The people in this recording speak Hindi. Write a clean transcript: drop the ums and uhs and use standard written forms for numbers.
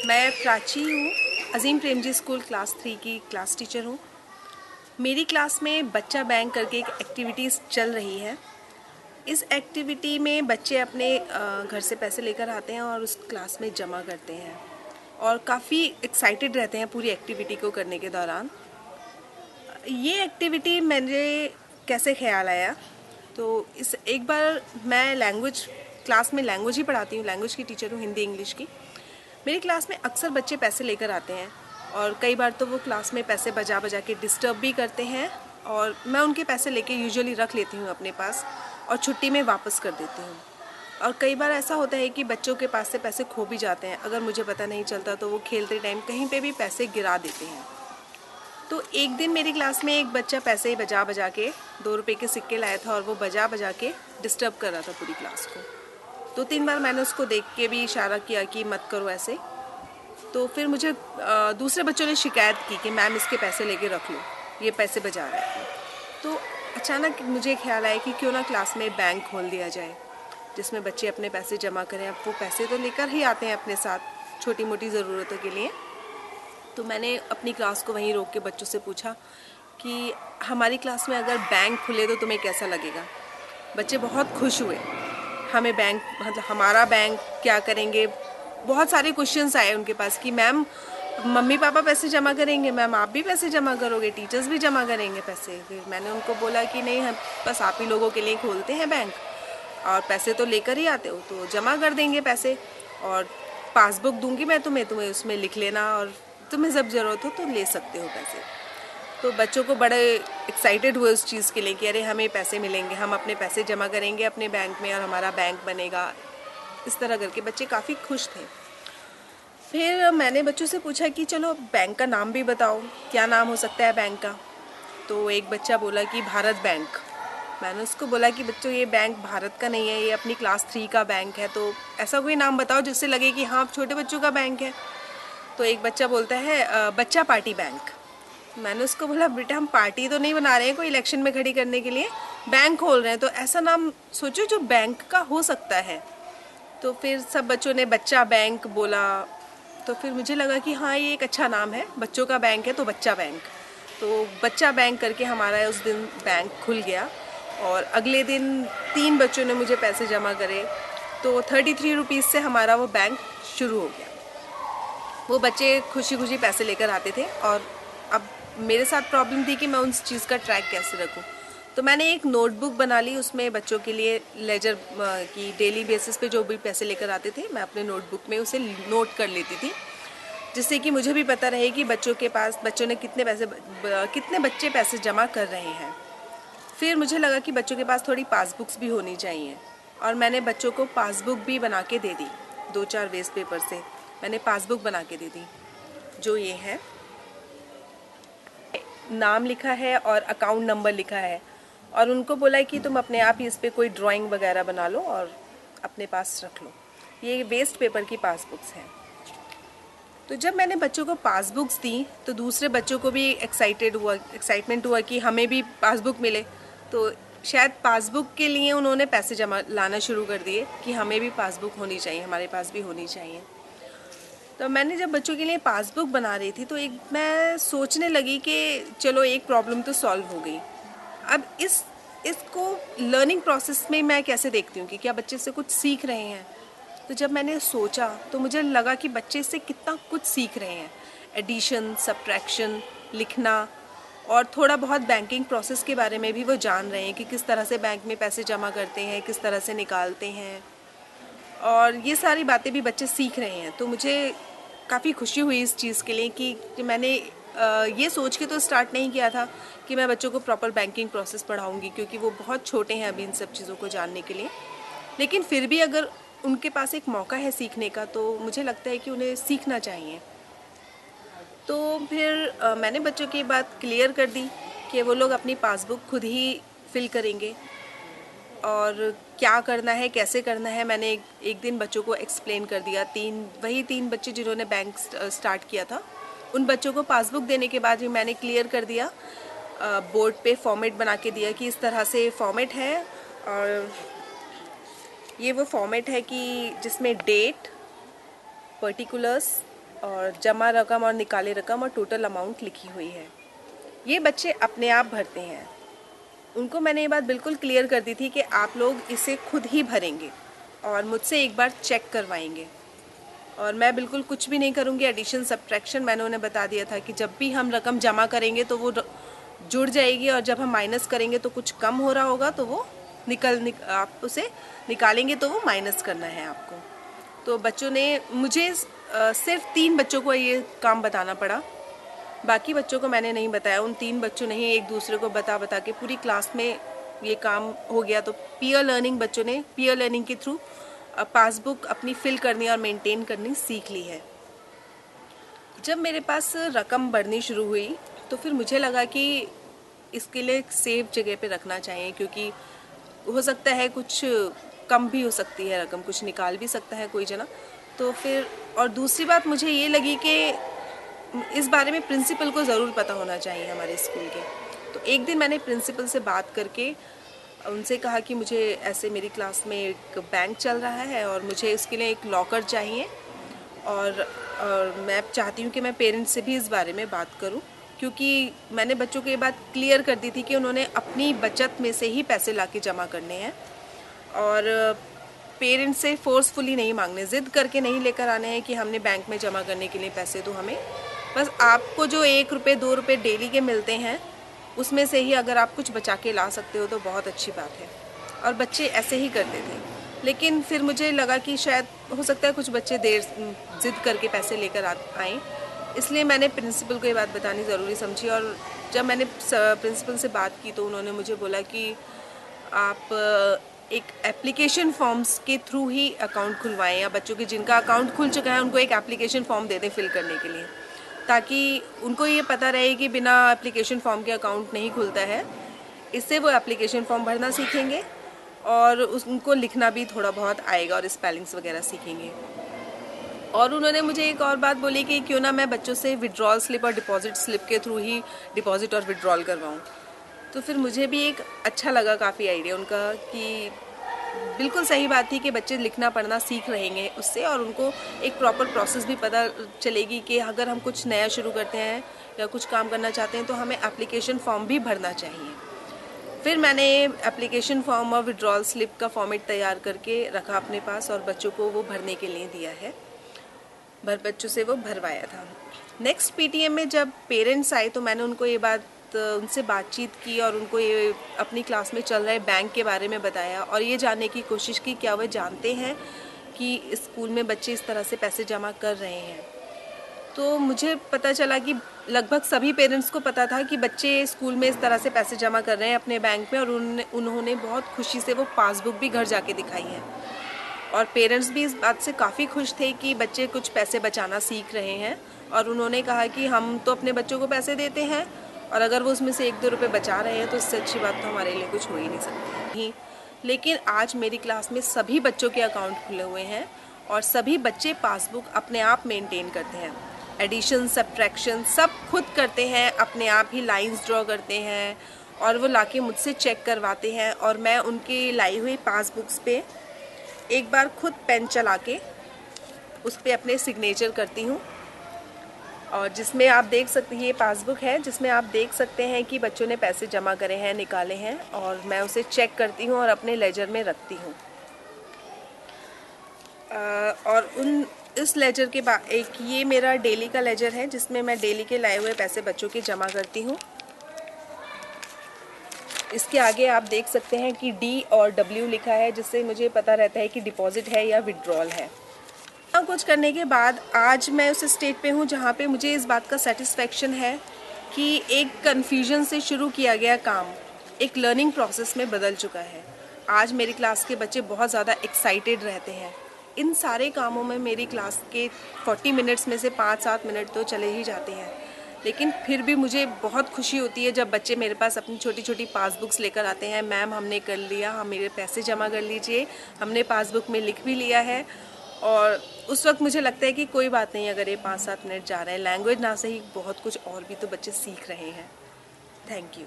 मैं प्राची हूँ, अजीम प्रेमजी स्कूल क्लास 3 की क्लास टीचर हूँ। मेरी क्लास में बच्चा बैंक करके एक एक्टिविटीज़ चल रही है। इस एक्टिविटी में बच्चे अपने घर से पैसे लेकर आते हैं और उस क्लास में जमा करते हैं और काफ़ी एक्साइटेड रहते हैं पूरी एक्टिविटी को करने के दौरान। ये एक्टिविटी मेरे कैसे ख्याल आया, तो इस एक बार मैं क्लास में लैंग्वेज ही पढ़ाती हूँ, लैंग्वेज की टीचर हूँ, हिंदी इंग्लिश की। मेरी क्लास में अक्सर बच्चे पैसे लेकर आते हैं और कई बार तो वो क्लास में पैसे बजा बजा के डिस्टर्ब भी करते हैं और मैं उनके पैसे लेके यूजुअली रख लेती हूँ अपने पास और छुट्टी में वापस कर देती हूँ। और कई बार ऐसा होता है कि बच्चों के पास से पैसे खो भी जाते हैं। अगर मुझे पता नहीं चलता तो वो खेलते टाइम कहीं पे भी पैसे गिरा देते हैं। तो एक दिन मेरी क्लास में एक बच्चा पैसे बजा बजा के 2 रुपये के सिक्के लाया था और वो बजा बजा के डिस्टर्ब कर रहा था पूरी क्लास को। 2-3 बार मैंने उसको देख के भी इशारा किया कि मत करो ऐसे। तो फिर मुझे दूसरे बच्चों ने शिकायत की कि मैम इसके पैसे लेके रख लो, ये पैसे बजा रहा है। तो अचानक मुझे ख्याल आया कि क्यों ना क्लास में बैंक खोल दिया जाए जिसमें बच्चे अपने पैसे जमा करें। अब वो पैसे तो लेकर ही आते हैं अपने साथ छोटी मोटी ज़रूरतों के लिए। तो मैंने अपनी क्लास को वहीं रोक के बच्चों से पूछा कि हमारी क्लास में अगर बैंक खुले तो तुम्हें कैसा लगेगा। बच्चे बहुत खुश हुए। हमें बैंक मतलब हमारा बैंक क्या करेंगे, बहुत सारे क्वेश्चंस आए उनके पास कि मैम मम्मी पापा पैसे जमा करेंगे, मैम आप भी पैसे जमा करोगे, टीचर्स भी जमा करेंगे पैसे। फिर मैंने उनको बोला कि नहीं, हम बस आप ही लोगों के लिए खोलते हैं बैंक और पैसे तो लेकर ही आते हो तो जमा कर देंगे पैसे, और पासबुक दूंगी मैं तुम्हें उसमें लिख लेना और तुम्हें जब ज़रूरत हो तो ले सकते हो पैसे। तो बच्चों को बड़े एक्साइटेड हुए उस चीज़ के लिए कि अरे हमें पैसे मिलेंगे, हम अपने पैसे जमा करेंगे अपने बैंक में और हमारा बैंक बनेगा। इस तरह करके बच्चे काफ़ी खुश थे। फिर मैंने बच्चों से पूछा कि चलो बैंक का नाम भी बताओ, क्या नाम हो सकता है बैंक का। तो एक बच्चा बोला कि भारत बैंक। मैंने उसको बोला कि बच्चों ये बैंक भारत का नहीं है, ये अपनी क्लास 3 का बैंक है, तो ऐसा कोई नाम बताओ जिससे लगे कि हाँ छोटे बच्चों का बैंक है। तो एक बच्चा बोलता है बच्चा पार्टी बैंक। मैंने उसको बोला बेटा हम पार्टी तो नहीं बना रहे हैं कोई इलेक्शन में खड़ी करने के लिए, बैंक खोल रहे हैं, तो ऐसा नाम सोचो जो बैंक का हो सकता है। तो फिर सब बच्चों ने बच्चा बैंक बोला। तो फिर मुझे लगा कि हाँ ये एक अच्छा नाम है, बच्चों का बैंक है तो बच्चा बैंक। तो बच्चा बैंक करके हमारा उस दिन बैंक खुल गया और अगले दिन 3 बच्चों ने मुझे पैसे जमा करे तो 33 रुपीज़ से हमारा वो बैंक शुरू हो गया। वो बच्चे खुशी खुशी पैसे लेकर आते थे और अब मेरे साथ प्रॉब्लम थी कि मैं उस चीज़ का ट्रैक कैसे रखूं। तो मैंने एक नोटबुक बना ली, उसमें बच्चों के लिए लेजर की डेली बेसिस पे जो भी पैसे लेकर आते थे मैं अपने नोटबुक में उसे नोट कर लेती थी, जिससे कि मुझे भी पता रहे कि बच्चों ने कितने बच्चे पैसे जमा कर रहे हैं। फिर मुझे लगा कि बच्चों के पास थोड़ी पासबुक्स भी होनी चाहिए और मैंने बच्चों को पासबुक भी बना के दे दी। 2-4 वेस्ट पेपर से मैंने पासबुक बना के दे दी, जो ये है, नाम लिखा है और अकाउंट नंबर लिखा है, और उनको बोला है कि तुम अपने आप ही इस पर कोई ड्राइंग वगैरह बना लो और अपने पास रख लो। ये वेस्ट पेपर की पासबुक्स हैं। तो जब मैंने बच्चों को पासबुक्स दी तो दूसरे बच्चों को भी एक्साइटमेंट हुआ कि हमें भी पासबुक मिले। तो शायद पासबुक के लिए उन्होंने पैसे जमा लाना शुरू कर दिए कि हमें भी पासबुक होनी चाहिए, हमारे पास भी होनी चाहिए। तो मैंने जब बच्चों के लिए पासबुक बना रही थी तो मैं सोचने लगी कि चलो एक प्रॉब्लम तो सॉल्व हो गई। अब इसको लर्निंग प्रोसेस में मैं कैसे देखती हूँ कि क्या बच्चे से कुछ सीख रहे हैं। तो जब मैंने सोचा तो मुझे लगा कि बच्चे इससे कितना कुछ सीख रहे हैं। एडिशन, सब्ट्रैक्शन, लिखना और थोड़ा बहुत बैंकिंग प्रोसेस के बारे में भी वो जान रहे हैं कि किस तरह से बैंक में पैसे जमा करते हैं, किस तरह से निकालते हैं, और ये सारी बातें भी बच्चे सीख रहे हैं। तो मुझे काफ़ी खुशी हुई इस चीज़ के लिए कि मैंने ये सोच के तो स्टार्ट नहीं किया था कि मैं बच्चों को प्रॉपर बैंकिंग प्रोसेस पढ़ाऊंगी, क्योंकि वो बहुत छोटे हैं अभी इन सब चीज़ों को जानने के लिए। लेकिन फिर भी अगर उनके पास एक मौका है सीखने का तो मुझे लगता है कि उन्हें सीखना चाहिए। तो फिर मैंने बच्चों की बात क्लियर कर दी कि वो लोग अपनी पासबुक खुद ही फिल करेंगे और क्या करना है, कैसे करना है, मैंने एक दिन बच्चों को एक्सप्लेन कर दिया। वही तीन बच्चे जिन्होंने बैंक स्टार्ट किया था, उन बच्चों को पासबुक देने के बाद भी मैंने क्लियर कर दिया, बोर्ड पे फॉर्मेट बना के दिया कि इस तरह से फॉर्मेट है। और ये वो फॉर्मेट है कि जिसमें डेट, पर्टिकुलर्स, और जमा रकम और निकाले रकम और टोटल अमाउंट लिखी हुई है। ये बच्चे अपने आप भरते हैं। उनको मैंने ये बात बिल्कुल क्लियर कर दी थी कि आप लोग इसे खुद ही भरेंगे और मुझसे एक बार चेक करवाएंगे, और मैं बिल्कुल कुछ भी नहीं करूँगी। एडिशन सब्ट्रैक्शन मैंने उन्हें बता दिया था कि जब भी हम रकम जमा करेंगे तो वो जुड़ जाएगी, और जब हम माइनस करेंगे तो कुछ कम हो रहा होगा तो वो आप उसे निकालेंगे तो वो माइनस करना है आपको। तो बच्चों ने मुझे सिर्फ 3 बच्चों को ये काम बताना पड़ा, बाकी बच्चों को मैंने नहीं बताया। उन 3 बच्चों ने ही एक दूसरे को बता के पूरी क्लास में ये काम हो गया। तो पीयर लर्निंग, बच्चों ने पीयर लर्निंग के थ्रू पासबुक अपनी फिल करनी और मेंटेन करनी सीख ली है। जब मेरे पास रकम बढ़नी शुरू हुई तो फिर मुझे लगा कि इसके लिए एक सेफ जगह पे रखना चाहिए, क्योंकि हो सकता है कुछ कम भी हो सकती है रकम, कुछ निकाल भी सकता है कोई जना। तो फिर और दूसरी बात मुझे ये लगी कि इस बारे में प्रिंसिपल को ज़रूर पता होना चाहिए हमारे स्कूल के। तो एक दिन मैंने प्रिंसिपल से बात करके उनसे कहा कि मुझे ऐसे मेरी क्लास में एक बैंक चल रहा है और मुझे इसके लिए एक लॉकर चाहिए, और मैं चाहती हूँ कि मैं पेरेंट्स से भी इस बारे में बात करूँ, क्योंकि मैंने बच्चों को ये बात क्लियर कर दी थी कि उन्होंने अपनी बचत में से ही पैसे लाके जमा करने हैं, और पेरेंट्स से फोर्सफुली नहीं मांगने, ज़िद करके नहीं लेकर आने हैं कि हमने बैंक में जमा करने के लिए पैसे दो हमें। बस आपको जो 1 रुपये 2 रुपये डेली के मिलते हैं उसमें से ही अगर आप कुछ बचा के ला सकते हो तो बहुत अच्छी बात है। और बच्चे ऐसे ही करते थे। लेकिन फिर मुझे लगा कि शायद हो सकता है कुछ बच्चे देर ज़िद करके पैसे लेकर आएँ, इसलिए मैंने प्रिंसिपल को ये बात बतानी ज़रूरी समझी। और जब मैंने प्रिंसिपल से बात की तो उन्होंने मुझे बोला कि आप एक एप्लीकेशन फॉर्म्स के थ्रू ही अकाउंट खुलवाएं, या बच्चों के जिनका अकाउंट खुल चुका है उनको एक एप्लीकेशन फॉर्म दे दें फिल करने के लिए, ताकि उनको ये पता रहे कि बिना एप्लीकेशन फॉर्म के अकाउंट नहीं खुलता है। इससे वो एप्लीकेशन फॉर्म भरना सीखेंगे और उनको लिखना भी थोड़ा बहुत आएगा और स्पेलिंग्स वगैरह सीखेंगे। और उन्होंने मुझे एक और बात बोली कि क्यों ना मैं बच्चों से विड्रॉल स्लिप और डिपॉजिट स्लिप के थ्रू ही डिपॉजिट और विड्रॉल करवाऊँ। तो फिर मुझे भी एक अच्छा लगा काफ़ी आइडिया उनका, कि बिल्कुल सही बात थी कि बच्चे लिखना पढ़ना सीख रहेंगे उससे, और उनको एक प्रॉपर प्रोसेस भी पता चलेगी कि अगर हम कुछ नया शुरू करते हैं या कुछ काम करना चाहते हैं तो हमें एप्लीकेशन फॉर्म भी भरना चाहिए। फिर मैंने एप्लीकेशन फॉर्म और विड्रॉल स्लिप का फॉर्मेट तैयार करके रखा अपने पास और बच्चों को वो भरने के लिए दिया है। बच्चों से वो भरवाया था। नेक्स्ट पीटीएम में जब पेरेंट्स आए तो मैंने उनको ये बात उनसे बातचीत की और उनको ये अपनी क्लास में चल रहे बैंक के बारे में बताया, और ये जानने की कोशिश की क्या वह जानते हैं कि स्कूल में बच्चे इस तरह से पैसे जमा कर रहे हैं। तो मुझे पता चला कि लगभग सभी पेरेंट्स को पता था कि बच्चे स्कूल में इस तरह से पैसे जमा कर रहे हैं अपने बैंक में, और उन्होंने बहुत खुशी से वो पासबुक भी घर जाके दिखाई है। और पेरेंट्स भी इस बात से काफ़ी खुश थे कि बच्चे कुछ पैसे बचाना सीख रहे हैं, और उन्होंने कहा कि हम तो अपने बच्चों को पैसे देते हैं और अगर वो उसमें से 1-2 रुपये बचा रहे हैं तो इससे अच्छी बात तो हमारे लिए कुछ हो ही नहीं सकती। लेकिन आज मेरी क्लास में सभी बच्चों के अकाउंट खुले हुए हैं और सभी बच्चे पासबुक अपने आप मेंटेन करते हैं। एडिशन सब्ट्रैक्शन सब खुद करते हैं, अपने आप ही लाइंस ड्रॉ करते हैं और वो लाके मुझसे चेक करवाते हैं, और मैं उनकी लाई हुई पासबुक्स पे एक बार खुद पेन चला के उस पर अपने सिग्नेचर करती हूँ। और जिसमें आप देख सकते हैं, ये पासबुक है जिसमें आप देख सकते हैं कि बच्चों ने पैसे जमा करे हैं, निकाले हैं, और मैं उसे चेक करती हूँ और अपने लेजर में रखती हूँ। और इस लेजर के बाद एक ये मेरा डेली का लेजर है जिसमें मैं डेली के लाए हुए पैसे बच्चों के जमा करती हूँ। इसके आगे आप देख सकते हैं कि डी और डब्ल्यू लिखा है, जिससे मुझे पता रहता है कि डिपॉजिट है या विड्रॉल है। कुछ करने के बाद आज मैं उस स्टेज पे हूँ जहाँ पे मुझे इस बात का सेटिस्फेक्शन है कि एक कन्फ्यूजन से शुरू किया गया काम एक लर्निंग प्रोसेस में बदल चुका है। आज मेरी क्लास के बच्चे बहुत ज़्यादा एक्साइटेड रहते हैं। इन सारे कामों में मेरी क्लास के 40 मिनट्स में से 5-7 मिनट तो चले ही जाते हैं, लेकिन फिर भी मुझे बहुत खुशी होती है जब बच्चे मेरे पास अपनी छोटी छोटी पासबुक्स लेकर आते हैं। मैम हमने कर लिया, हम मेरे पैसे जमा कर लीजिए, हमने पासबुक में लिख भी लिया है। और उस वक्त मुझे लगता है कि कोई बात नहीं, अगर ये 5-7 मिनट जा रहे हैं, लैंग्वेज ना सही बहुत कुछ और भी तो बच्चे सीख रहे हैं। Thank you.